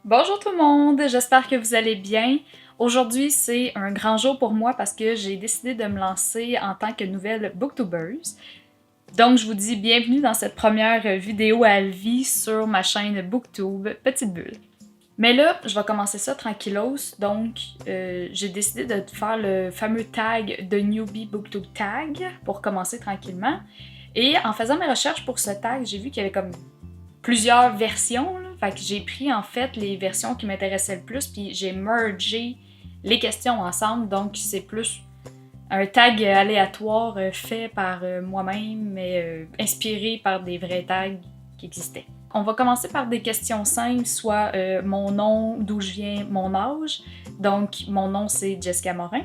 Bonjour tout le monde, j'espère que vous allez bien. Aujourd'hui, c'est un grand jour pour moi parce que j'ai décidé de me lancer en tant que nouvelle booktubeuse. Donc, je vous dis bienvenue dans cette première vidéo à vie sur ma chaîne Booktube Petite Bulle. Mais là, je vais commencer ça tranquillos, donc j'ai décidé de faire le fameux tag de Newbie Booktube Tag pour commencer tranquillement. Et en faisant mes recherches pour ce tag, j'ai vu qu'il y avait comme plusieurs versions, là. Fait que j'ai pris en fait les versions qui m'intéressaient le plus, puis j'ai mergé les questions ensemble, donc c'est plus un tag aléatoire fait par moi-même, mais inspiré par des vrais tags qui existaient. On va commencer par des questions simples, soit mon nom, d'où je viens, mon âge. Donc, mon nom, c'est Jessica Morin.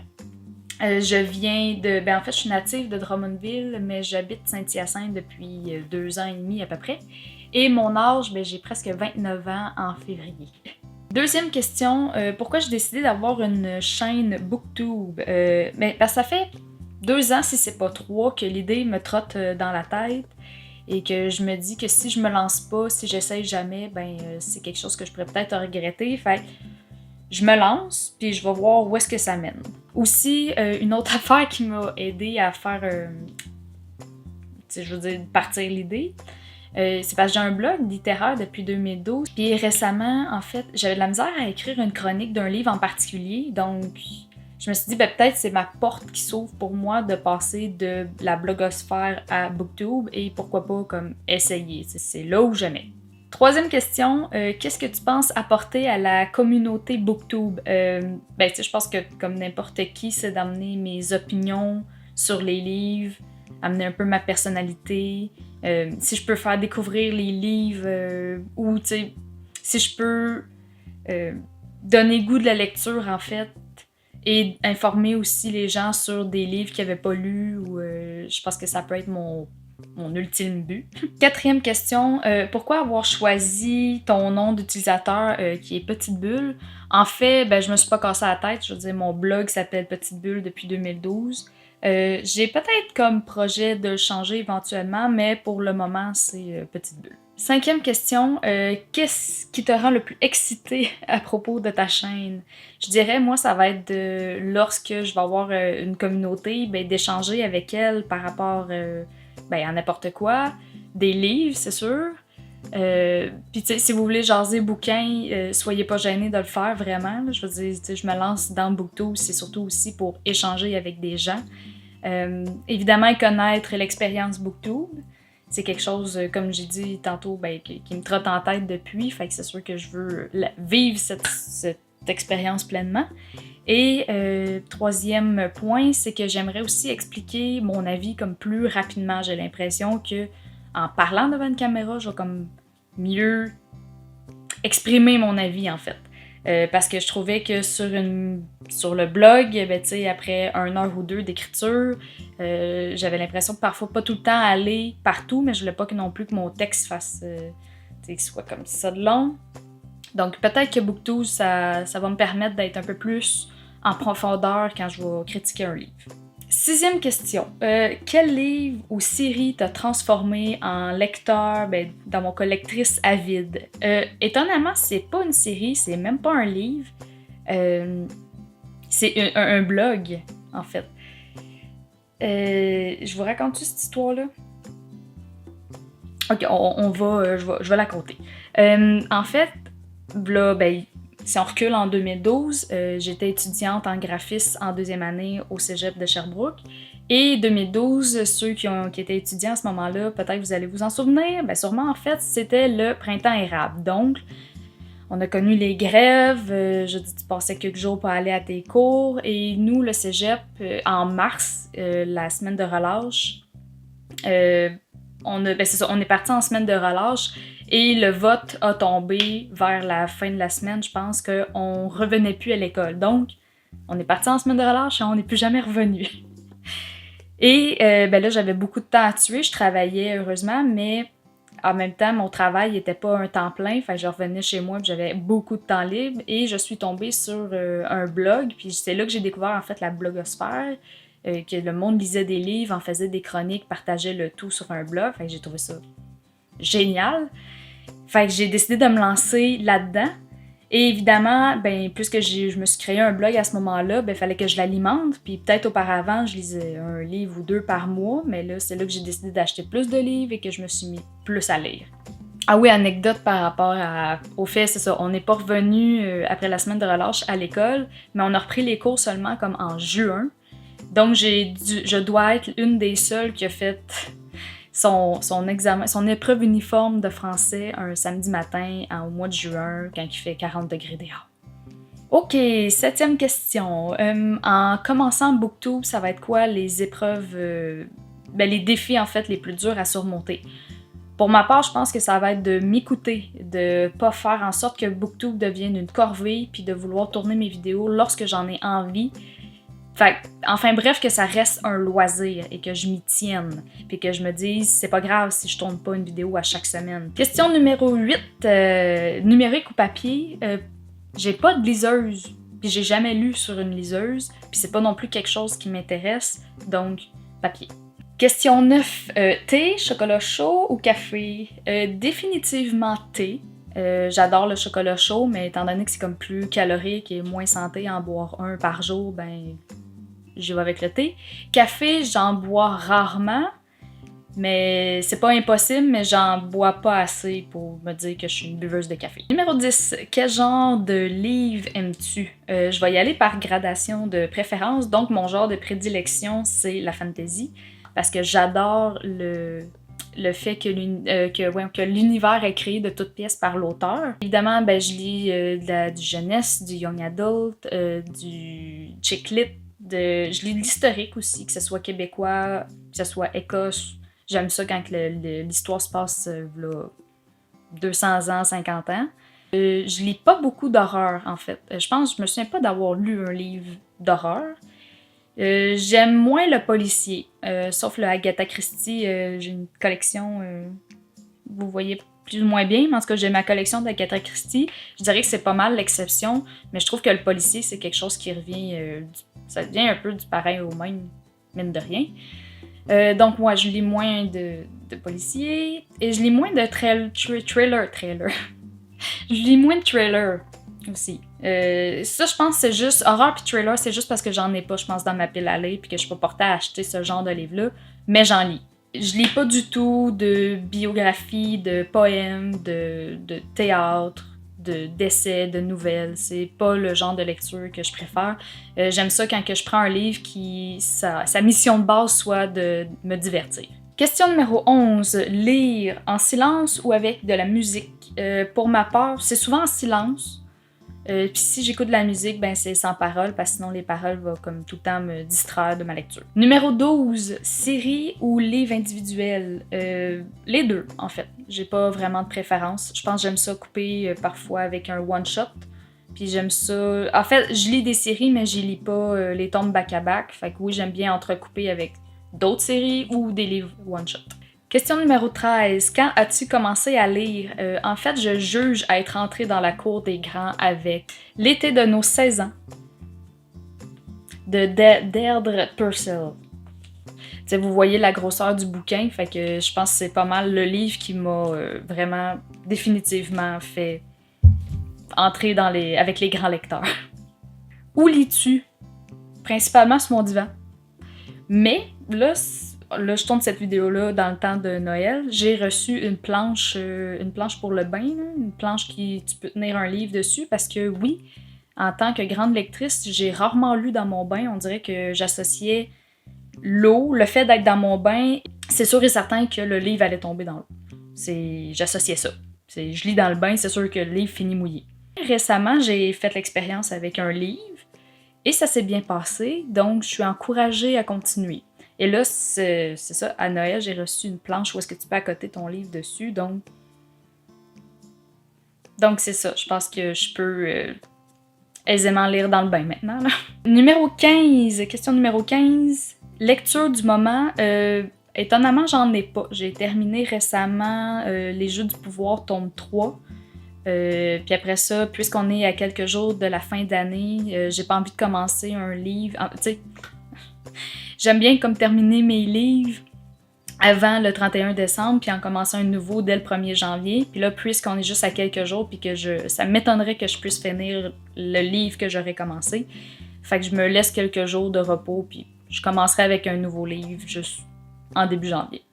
Je viens de... en fait, je suis native de Drummondville, mais j'habite Saint-Hyacinthe depuis 2 ans et demi à peu près. Et mon âge, j'ai presque 29 ans en février. Deuxième question, pourquoi j'ai décidé d'avoir une chaîne Booktube? Parce que ça fait 2 ans, si c'est pas 3, que l'idée me trotte dans la tête et que je me dis que si je me lance pas, si j'essaye jamais, c'est quelque chose que je pourrais peut-être regretter. Fait je me lance, puis je vais voir où est-ce que ça mène. Aussi, une autre affaire qui m'a aidé à faire, partir l'idée, c'est parce que j'ai un blog littéraire depuis 2012. Puis récemment, en fait, j'avais de la misère à écrire une chronique d'un livre en particulier. Donc, je me suis dit, peut-être c'est ma porte qui s'ouvre pour moi de passer de la blogosphère à Booktube et pourquoi pas comme essayer. C'est là où je mets. Troisième question, qu'est-ce que tu penses apporter à la communauté Booktube? Je pense que comme n'importe qui, c'est d'amener mes opinions sur les livres, amener un peu ma personnalité, si je peux faire découvrir les livres ou si je peux donner goût de la lecture en fait et informer aussi les gens sur des livres qu'ils n'avaient pas lus ou je pense que ça peut être mon ultime but. Quatrième question, pourquoi avoir choisi ton nom d'utilisateur qui est Petite Bulle? En fait, je me suis pas cassé la tête, je veux dire, mon blog s'appelle Petite Bulle depuis 2012. J'ai peut-être comme projet de le changer éventuellement, mais pour le moment, c'est Petite Bulle. Cinquième question, qu'est-ce qui te rend le plus excité à propos de ta chaîne? Je dirais, moi, ça va être lorsque je vais avoir une communauté, d'échanger avec elle par rapport à n'importe quoi, des livres, c'est sûr. Puis, tu sais, si vous voulez jaser bouquins, soyez pas gênés de le faire, vraiment. Là. Je veux dire, je me lance dans BookTube, c'est surtout aussi pour échanger avec des gens. Évidemment, connaître l'expérience BookTube, c'est quelque chose, comme j'ai dit tantôt, qui me trotte en tête depuis. Fait que c'est sûr que je veux vivre cette expérience pleinement. Et troisième point, c'est que j'aimerais aussi expliquer mon avis comme plus rapidement. J'ai l'impression que en parlant devant une caméra, je vais comme mieux exprimer mon avis en fait. Parce que je trouvais que sur le blog, après 1 heure ou 2 d'écriture, j'avais l'impression que parfois pas tout le temps aller partout, mais je voulais pas non plus que mon texte fasse qu'il soit comme ça de long. Donc peut-être que BookTube, ça va me permettre d'être un peu plus en profondeur quand je vais critiquer un livre. Sixième question. Quel livre ou série t'a transformé en lecteur, dans mon cas lectrice avide? Étonnamment, c'est pas une série, c'est même pas un livre. C'est un blog, en fait. Je vous raconte-tu cette histoire-là? Ok, je vais la compter. En fait, là, si on recule en 2012, j'étais étudiante en graphisme en 2e année au cégep de Sherbrooke. Et 2012, ceux qui étaient étudiants à ce moment-là, peut-être vous allez vous en souvenir, sûrement en fait, c'était le printemps érable. Donc, on a connu les grèves, tu passais quelques jours pour aller à tes cours. Et nous, le cégep, en mars, la semaine de relâche, on est parti en semaine de relâche. Et le vote a tombé vers la fin de la semaine, je pense qu'on revenait plus à l'école. Donc, on est parti en semaine de relâche et on n'est plus jamais revenu. Et là, j'avais beaucoup de temps à tuer. Je travaillais heureusement, mais en même temps, mon travail n'était pas un temps plein. Fait que je revenais chez moi et j'avais beaucoup de temps libre. Et je suis tombée sur un blog. Puis c'est là que j'ai découvert en fait la blogosphère. Que le monde lisait des livres, en faisait des chroniques, partageait le tout sur un blog. Fait que j'ai trouvé ça génial. Fait que j'ai décidé de me lancer là-dedans. Et évidemment, ben, puisque je me suis créé un blog à ce moment-là, ben, il fallait que je l'alimente. Puis peut-être auparavant, je lisais un livre ou 2 par mois, mais là, c'est là que j'ai décidé d'acheter plus de livres et que je me suis mis plus à lire. Ah oui, anecdote par rapport au fait, c'est ça, on n'est pas revenu après la semaine de relâche à l'école, mais on a repris les cours seulement comme en juin. Donc je dois être une des seules qui a fait son examen, son épreuve uniforme de français un samedi matin au mois de juin quand il fait 40 degrés dehors. Ok, 7e question. En commençant BookTube, ça va être quoi les épreuves, les défis en fait les plus durs à surmonter? Pour ma part, je pense que ça va être de m'écouter, de pas faire en sorte que BookTube devienne une corvée puis de vouloir tourner mes vidéos lorsque j'en ai envie. Enfin bref, que ça reste un loisir et que je m'y tienne. Puis que je me dise, c'est pas grave si je tourne pas une vidéo à chaque semaine. Question numéro 8, numérique ou papier. J'ai pas de liseuse, puis j'ai jamais lu sur une liseuse, puis c'est pas non plus quelque chose qui m'intéresse, donc papier. Question 9, thé, chocolat chaud ou café? Définitivement thé. J'adore le chocolat chaud, mais étant donné que c'est comme plus calorique et moins santé à en boire un par jour, ben j'y vais avec le thé. Café, j'en bois rarement, mais c'est pas impossible, mais j'en bois pas assez pour me dire que je suis une buveuse de café. Numéro 10, quel genre de livre aimes-tu? Je vais y aller par gradation de préférence, donc mon genre de prédilection, c'est la fantasy, parce que j'adore le fait que l'univers est créé de toutes pièces par l'auteur. Évidemment, ben, je lis du jeunesse, du young adult, du chick lit, je lis de l'historique aussi, que ce soit québécois, que ce soit Écosse. J'aime ça quand l'histoire se passe là, 200 ans, 50 ans. Je lis pas beaucoup d'horreur, en fait. Je me souviens pas d'avoir lu un livre d'horreur. J'aime moins le policier, sauf le Agatha Christie. J'ai une collection, vous voyez plus ou moins bien, mais en tout cas, j'ai ma collection d'Agatha Christie. Je dirais que c'est pas mal l'exception, mais je trouve que le policier, c'est quelque chose qui revient, ça devient un peu du pareil au même, mine de rien. Donc, moi, je lis moins de policiers et je lis moins de trailer. Je lis moins de trailers aussi. Ça, je pense, c'est juste horreur puis trailer, c'est juste parce que j'en ai pas, je pense, dans ma pile à lire puis que je suis pas portée à acheter ce genre de livre-là, mais j'en lis. Je lis pas du tout de biographie, de poèmes, de théâtre, d'essais, de nouvelles. C'est pas le genre de lecture que je préfère. J'aime ça quand que je prends un livre qui sa mission de base soit de me divertir. Question numéro 11. Lire en silence ou avec de la musique? Pour ma part, c'est souvent en silence. Puis si j'écoute de la musique, ben c'est sans parole, parce que sinon les paroles vont comme tout le temps me distraire de ma lecture. Numéro 12, série ou livre individuel? Les deux, en fait. J'ai pas vraiment de préférence. Je pense que j'aime ça couper parfois avec un one-shot. Puis j'aime ça... En fait, je lis des séries, mais je lis pas les tomes back-à-back. Fait que oui, j'aime bien entrecouper avec d'autres séries ou des livres one-shot. Question numéro 13. Quand as-tu commencé à lire? En fait, je juge à être entrée dans la cour des grands avec L'été de nos 16 ans de Deirdre Purcell. T'sais, vous voyez la grosseur du bouquin, fait que je pense que c'est pas mal le livre qui m'a vraiment définitivement fait entrer avec les grands lecteurs. Où lis-tu? Principalement sur mon divan. Mais là, je tourne cette vidéo-là dans le temps de Noël. J'ai reçu une planche pour le bain, là, une planche tu peux tenir un livre dessus, parce que oui, en tant que grande lectrice, j'ai rarement lu dans mon bain. On dirait que j'associais l'eau, le fait d'être dans mon bain, c'est sûr et certain que le livre allait tomber dans l'eau. J'associais ça. Je lis dans le bain, c'est sûr que le livre finit mouillé. Récemment, j'ai fait l'expérience avec un livre et ça s'est bien passé, donc je suis encouragée à continuer. Et là, c'est ça, à Noël, j'ai reçu une planche où est-ce que tu peux accoter ton livre dessus, donc c'est ça, je pense que je peux aisément lire dans le bain maintenant. Là. Numéro 15, question numéro 15, lecture du moment. Étonnamment, j'en ai pas. J'ai terminé récemment Les Jeux du pouvoir, tome 3. Puis après ça, puisqu'on est à quelques jours de la fin d'année, j'ai pas envie de commencer un livre. Tu sais, j'aime bien comme terminer mes livres avant le 31 décembre, puis en commençant un nouveau dès le 1er janvier. Puis là, puisqu'on est juste à quelques jours, puis que ça m'étonnerait que je puisse finir le livre que j'aurais commencé. Fait que je me laisse quelques jours de repos, puis je commencerai avec un nouveau livre juste en début janvier.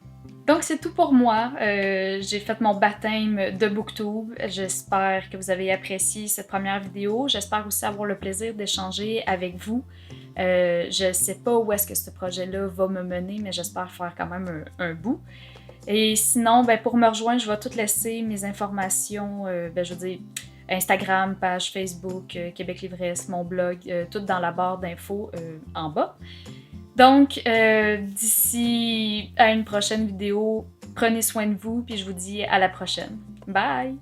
Donc c'est tout pour moi. J'ai fait mon baptême de Booktube. J'espère que vous avez apprécié cette première vidéo. J'espère aussi avoir le plaisir d'échanger avec vous. Je sais pas où est-ce que ce projet-là va me mener, mais j'espère faire quand même un bout. Et sinon, ben, pour me rejoindre, je vais tout laisser mes informations, je veux dire, Instagram, page Facebook, Québec Livresse, mon blog, tout dans la barre d'infos en bas. Donc, d'ici à une prochaine vidéo, prenez soin de vous, puis je vous dis à la prochaine. Bye!